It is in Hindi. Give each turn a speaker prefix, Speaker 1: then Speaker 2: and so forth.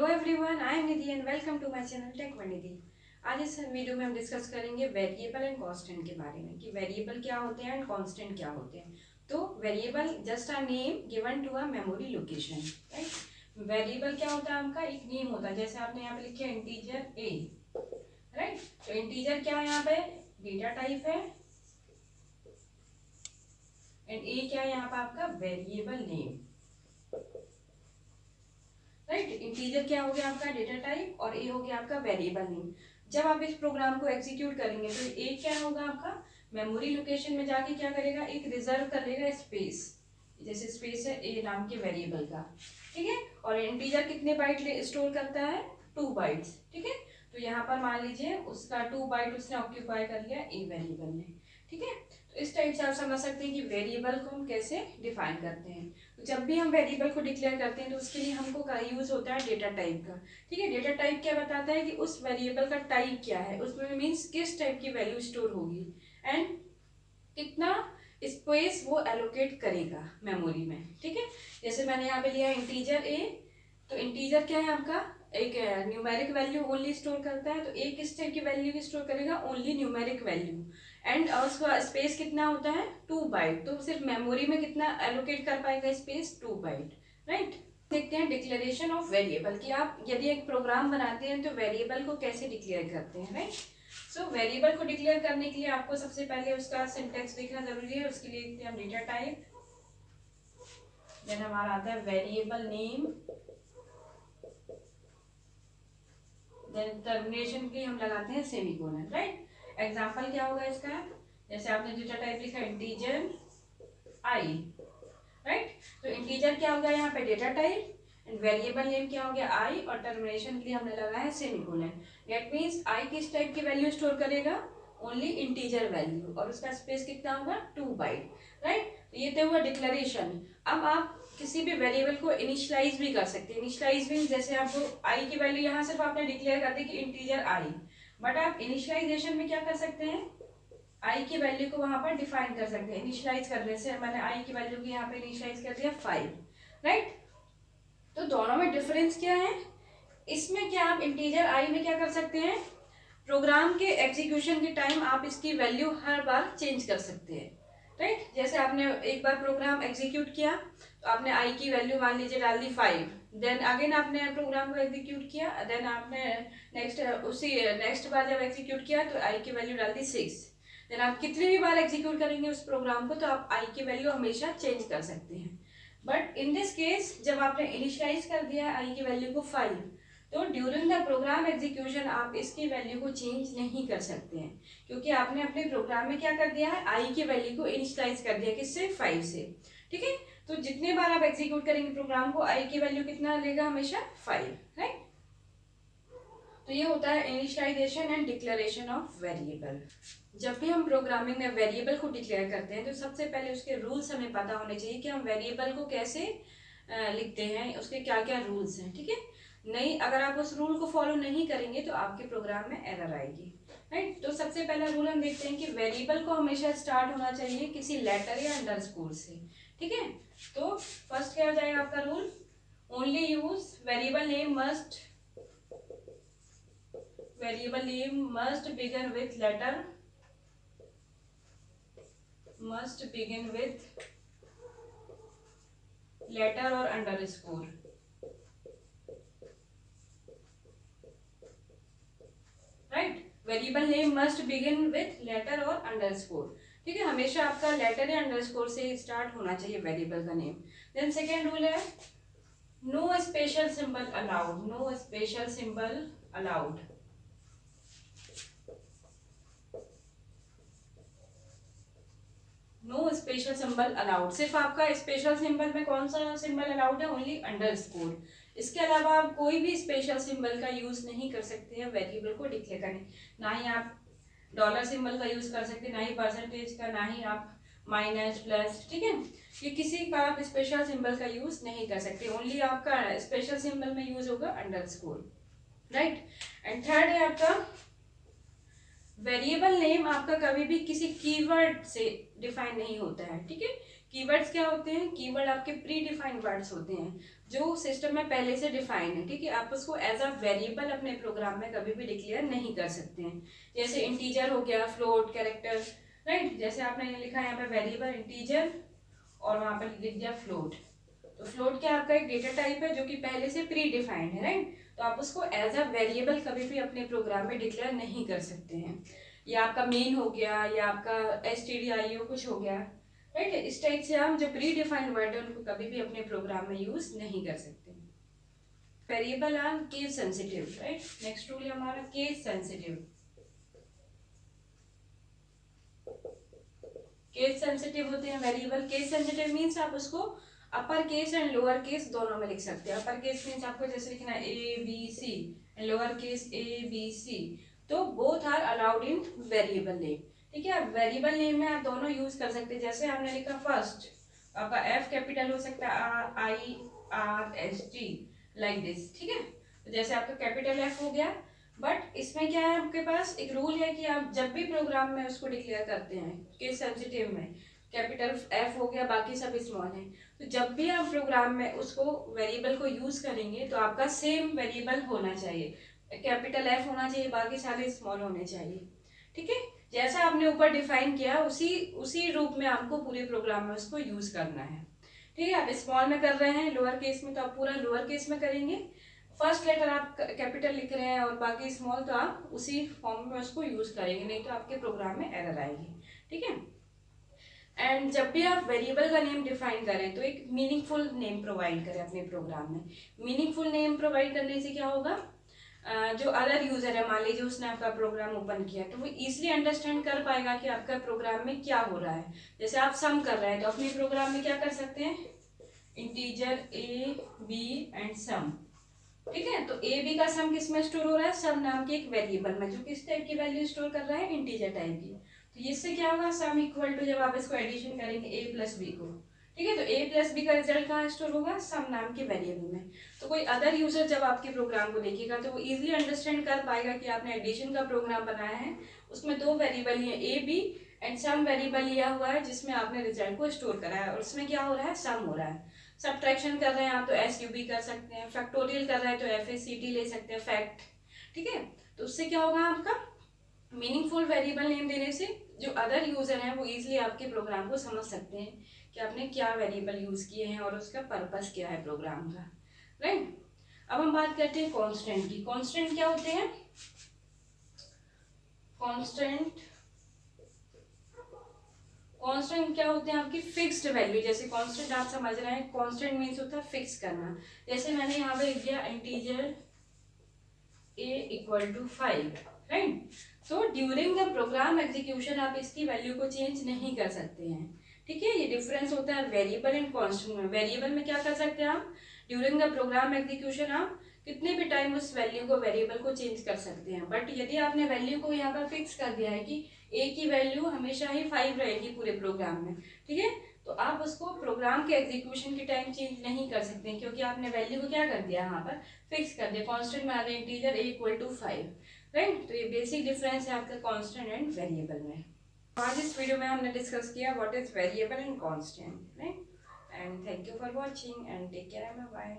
Speaker 1: Hello everyone, I am Nidhi and welcome to my channel tech one Nidhi. आज इस वीडियो में हम डिस्कस करेंगे वेरिएबल एंड कांस्टेंट के बारे में कि वेरिएबल क्या होते हैं एंड कांस्टेंट क्या होते हैं। तो variable just a name given to a memory location, right. Variable क्या होता है, आपका एक नेम होता है। जैसे आपने यहाँ पे लिखा है इंटीजर ए, राइट। तो इंटीजर क्या है, यहाँ पे डेटा टाइप है एंड ए क्या है यहाँ पे आपका वेरिएबल नेम, राइट। इंटीजर क्या हो गया आपका डेटा टाइप और ए हो गया आपका वेरिएबल नेम। जब आप इस प्रोग्राम को एग्जीक्यूट करेंगे तो ए क्या होगा आपका मेमोरी लोकेशन में जाके क्या करेगा, एक रिजर्व कर लेगा स्पेस, जैसे स्पेस है ए नाम के वेरिएबल का, ठीक है। और इंटीजर कितने बाइट स्टोर करता है, 2 बाइट्स, ठीक है। तो यहाँ पर मान लीजिए उसका 2 बाइट उसने ऑक्यूपाई कर लिया ए वेरिएबल ने, ठीक है। तो इस टाइप से आप समझ सकते हैं कि वेरिएबल को हम कैसे डिफाइन करते हैं। तो जब भी हम वेरिएबल को डिक्लेयर करते हैं तो उसके लिए हमको यूज होता है डेटा टाइप का, ठीक है। डेटा टाइप क्या बताता है कि उस वेरिएबल का टाइप क्या है, उसमें मीन्स किस टाइप की वैल्यू स्टोर होगी एंड कितना स्पेस वो एलोकेट करेगा मेमोरी में, ठीक है। जैसे मैंने यहाँ पे लिया इंटीजर ए, तो इंटीजर क्या है आपका एक न्यूमेरिक वैल्यू ओनली स्टोर करता है। तो ए किस टाइप की वैल्यू स्टोर करेगा, ओनली न्यूमेरिक वैल्यू एंड उसका स्पेस कितना होता है 2 बाइट। तो सिर्फ मेमोरी में कितना एलोकेट कर पाएगा स्पेस 2 बाइट, राइट। देखते हैं डिक्लेरेशन ऑफ वेरिएबल कि आप यदि एक प्रोग्राम बनाते हैं तो वेरिएबल को कैसे डिक्लेयर करते हैं, राइट। सो वेरिएबल को डिक्लेयर करने के लिए आपको सबसे पहले उसका सिंटेक्स देखना जरूरी है। उसके लिए देखते हैं हम डेटा टाइप, देन हमारा आता है वेरिएबल नेम, देन टर्मिनेशन के लिए हम लगाते हैं सेमीकोलन, राइट। एग्जांपल क्या होगा इसका, जैसे आपने डेटा टाइप लिखा इंटीजर आई, राइट। तो इंटीजर क्या होगा यहाँ पे data type and variable name क्या हो गया आई, और टर्मिनेशन के लिए हमने लगाया है सेमीकोलन। दैट मींस आई किस टाइप की वैल्यू स्टोर करेगा, ओनली इंटीजर वैल्यू, और उसका स्पेस कितना होगा 2 बाइट, राइट। तो ये तो हुआ डिक्लेरेशन। अब आप किसी भी वेरिएबल को इनिशियलाइज भी कर सकते हैं। इनिशियलाइज मीन जैसे आपको आई की वैल्यू यहाँ सिर्फ आपने डिक्लेयर कर दी कि इंटीजर आई, बट आप इनिशियलाइजेशन में क्या कर सकते हैं, आई की वैल्यू को वहां पर डिफाइन कर सकते हैं। इनिशियलाइज करने से मैंने आई की वैल्यू को यहाँ पे इनिशियलाइज कर दिया 5, राइट। तो दोनों में डिफरेंस क्या है, इसमें क्या आप इंटीजर आई में क्या कर सकते हैं, प्रोग्राम के एग्जीक्यूशन के टाइम आप इसकी वैल्यू हर बार चेंज कर सकते हैं, राइट। जैसे आपने एक बार प्रोग्राम एग्जीक्यूट किया तो आपने आई की वैल्यू मान लीजिए डाल दी 5, देन अगेन आपने प्रोग्राम को एग्जीक्यूट किया, देन आपने नेक्स्ट बार जब एग्जीक्यूट किया तो आई की वैल्यू डाल दी 6। देन आप कितनी भी बार एग्जीक्यूट करेंगे उस प्रोग्राम को तो आप आई की वैल्यू हमेशा चेंज कर सकते हैं। बट इन दिस केस जब आपने इनिशियलाइज कर दिया है आई की वैल्यू को 5, तो ड्यूरिंग द प्रोग्राम एग्जीक्यूशन आप इसकी वैल्यू को चेंज नहीं कर सकते हैं, क्योंकि आपने अपने प्रोग्राम में क्या कर दिया है, आई की वैल्यू को इनिशियलाइज कर दिया किससे, 5 से, ठीक है। तो जितने बार आप एग्जीक्यूट करेंगे प्रोग्राम को आई की वैल्यू कितना लेगा, हमेशा 5, राइट। तो ये होता है initialization and declaration of variable. जब भी हम प्रोग्रामिंग में वेरिएबल को डिक्लेयर करते हैं तो सबसे पहले उसके रूल्स हमें पता होने चाहिए कि हम वेरिएबल को कैसे लिखते हैं, उसके क्या क्या रूल्स हैं, ठीक है। नहीं, अगर आप उस रूल को फॉलो नहीं करेंगे तो आपके प्रोग्राम में एरर आएगी, राइट। तो सबसे पहला रूल हम देखते हैं कि वेरिएबल को हमेशा स्टार्ट होना चाहिए किसी लेटर या अंडरस्कोर से, ठीक है। तो फर्स्ट क्या हो जाएगा आपका rule, only use variable name must begin with letter or underscore, right. Variable name must begin with letter और अंडरस्कोर, ठीक है। हमेशा आपका लेटर या अंडरस्कोर से स्टार्ट होना चाहिए वेरिएबल का नेम। देन सेकेंड रूल है no special symbol allowed, no special symbol allowed, no special symbol allowed. सिर्फ आपका स्पेशल सिंबल में कौन सा सिंबल अलाउड है, ओनली अंडरस्कोर। इसके अलावा आप कोई भी स्पेशल सिंबल का यूज नहीं कर सकते हैं वेरिएबल को डिक्लेयर करने। ना ही आप डॉलर सिंबल का यूज कर सकते हैं, ना ही परसेंटेज का, ना ही आप माइनस प्लस, ठीक है। ये किसी का आप स्पेशल सिंबल का यूज नहीं कर सकते, ओनली आपका स्पेशल सिंबल में यूज होगा अंडरस्कोर, राइट। एंड थर्ड है आपका वेरिएबल नेम आपका कभी भी किसी कीवर्ड से डिफाइन नहीं होता है, ठीक है। कीवर्ड्स क्या होते हैं? कीवर्ड आपके प्री डिफाइंड वर्ड्स होते हैं जो सिस्टम में पहले से डिफाइन है, ठीक है। आप उसको एज अ वेरिएबल अपने प्रोग्राम में कभी भी डिक्लेयर नहीं कर सकते हैं। जैसे इंटीजर हो गया, फ्लोट, कैरेक्टर, राइट। जैसे आपने लिखा है यहाँ पे वेरिएबल इंटीजर और वहां पर लिख दिया फ्लोट। तो फ्लोट क्या आपका एक डेटा टाइप है जो कि पहले से प्री डिफाइंड है, राइट। तो आप उसको एज अ वेरिएबल कभी भी अपने प्रोग्राम में डिक्लेयर नहीं कर सकते हैं। या आपका मेन हो गया या आपका stdio कुछ हो गया, राइट। इस टाइप से हम जो प्री डिफाइंड वर्ड है उनको कभी भी अपने प्रोग्राम में यूज नहीं कर सकते। Variable are case sensitive, right. Next rule है हमारा केस सेंसिटिव। केस सेंसिटिव होते हैं वेरिएबल। केस सेंसिटिव मीन्स आप उसको upper case and lower case दोनों में लिख सकते हैं। अपर केस मीन्स आपको जैसे लिखना है ABC and lower case ABC, तो both are allowed in variable name, ठीक है। वेरिएबल नेम में आप दोनों यूज कर सकते हैं। जैसे हमने लिखा फर्स्ट, आपका F कैपिटल हो सकता है RIRST लाइक दिस, ठीक है। तो जैसे आपका कैपिटल F हो गया, बट इसमें क्या है, आपके पास एक रूल है कि आप जब भी प्रोग्राम में उसको डिक्लेयर करते हैं केस सेंसिटिव में, कैपिटल F हो गया, बाकी सब स्मॉल है, तो जब भी आप प्रोग्राम में उसको वेरिएबल को यूज करेंगे तो आपका सेम वेरिएबल होना चाहिए, कैपिटल F होना चाहिए, बाकी सारे स्मॉल होने चाहिए, ठीक है। जैसा आपने ऊपर डिफाइन किया उसी उसी रूप में आपको पूरे प्रोग्राम में उसको यूज करना है, ठीक है। आप स्मॉल में कर रहे हैं, लोअर केस में, तो आप पूरा लोअर केस में करेंगे। फर्स्ट लेटर आप कैपिटल लिख रहे हैं और बाकी स्मॉल, तो आप उसी फॉर्म में उसको यूज करेंगे, नहीं तो आपके प्रोग्राम में एरर आएगी, ठीक है। एंड जब भी आप वेरिएबल का नेम डिफाइन करें तो एक मीनिंगफुल नेम प्रोवाइड करें अपने प्रोग्राम में। मीनिंगफुल नेम प्रोवाइड करने से क्या होगा, जो अदर यूजर है, मान लीजिए उसने आपका प्रोग्राम ओपन किया, तो वो इजिली अंडरस्टैंड कर पाएगा कि आपका प्रोग्राम में क्या हो रहा है। जैसे आप सम कर रहे हैं तो अपने प्रोग्राम में क्या कर सकते हैं, integer A B and sum, ठीक है। तो ए बी का सम किस में स्टोर हो रहा है, सम नाम के एक वेरिएबल में, जो किस टाइप की वैल्यू स्टोर कर रहा है, इंटीजर टाइप की। तो इससे क्या होगा, सम इक्वल टू, जब आप इसको एडिशन करेंगे ए प्लस बी को, ठीक है, तो ए प्लस बी का रिजल्ट कहाँ स्टोर होगा, सम नाम के वेरिएबल में। तो कोई अदर यूजर जब आपके प्रोग्राम को देखेगा तो वो इजिली अंडरस्टैंड कर पाएगा कि आपने एडिशन का प्रोग्राम बनाया है, उसमें दो वेरिएबल है A B and sum variable लिया हुआ है जिसमें आपने रिजल्ट को स्टोर करा है, और उसमें क्या हो रहा है, सम हो रहा है। सब्ट्रैक्शन कर रहे हैं आप तो SUB कर सकते हैं, फैक्टोरियल कर रहे हैं तो FACT ले सकते हैं, फैक्ट, ठीक है। तो उससे क्या होगा, आपका मीनिंगफुल वेरिएबल नेम देने से जो अदर यूजर हैं वो इजिली आपके प्रोग्राम को समझ सकते हैं कि आपने क्या वेरिएबल यूज किए हैं और उसका पर्पस क्या है प्रोग्राम का, राइट। अब हम बात करते हैं कांस्टेंट की। कांस्टेंट क्या होते हैं, कांस्टेंट क्या होते हैं, आपकी फिक्स्ड वैल्यू। जैसे कांस्टेंट आप समझ रहे हैं, कांस्टेंट मीन्स होता है फिक्स करना। जैसे मैंने यहाँ पे लिख दिया integer A equal to 5, right. So during the program execution आप इसकी वैल्यू को चेंज नहीं कर सकते हैं, ठीक है। ये डिफरेंस होता है वेरिएबल एंड कांस्टेंट में। वेरिएबल में क्या कर सकते हैं आप, ड्यूरिंग द प्रोग्राम एग्जीक्यूशन आप कितने भी टाइम उस वैल्यू को, वेरिएबल को चेंज कर सकते हैं। बट यदि आपने वैल्यू को यहाँ पर फिक्स कर दिया है कि A की वैल्यू हमेशा ही 5 रहेगी पूरे प्रोग्राम में, ठीक है, तो आप उसको प्रोग्राम के एग्जीक्यूशन के टाइम चेंज नहीं कर सकते, क्योंकि आपने वैल्यू को क्या कर दिया, यहाँ पर फिक्स कर दिया। कांस्टेंट में आ गया integer A equal to 5, right. तो ये बेसिक डिफरेंस है आपका कांस्टेंट एंड वेरिएबल में। आज इस वीडियो में हमने डिस्कस किया what is variable and constant, right. And thank you for watching and take care, bye.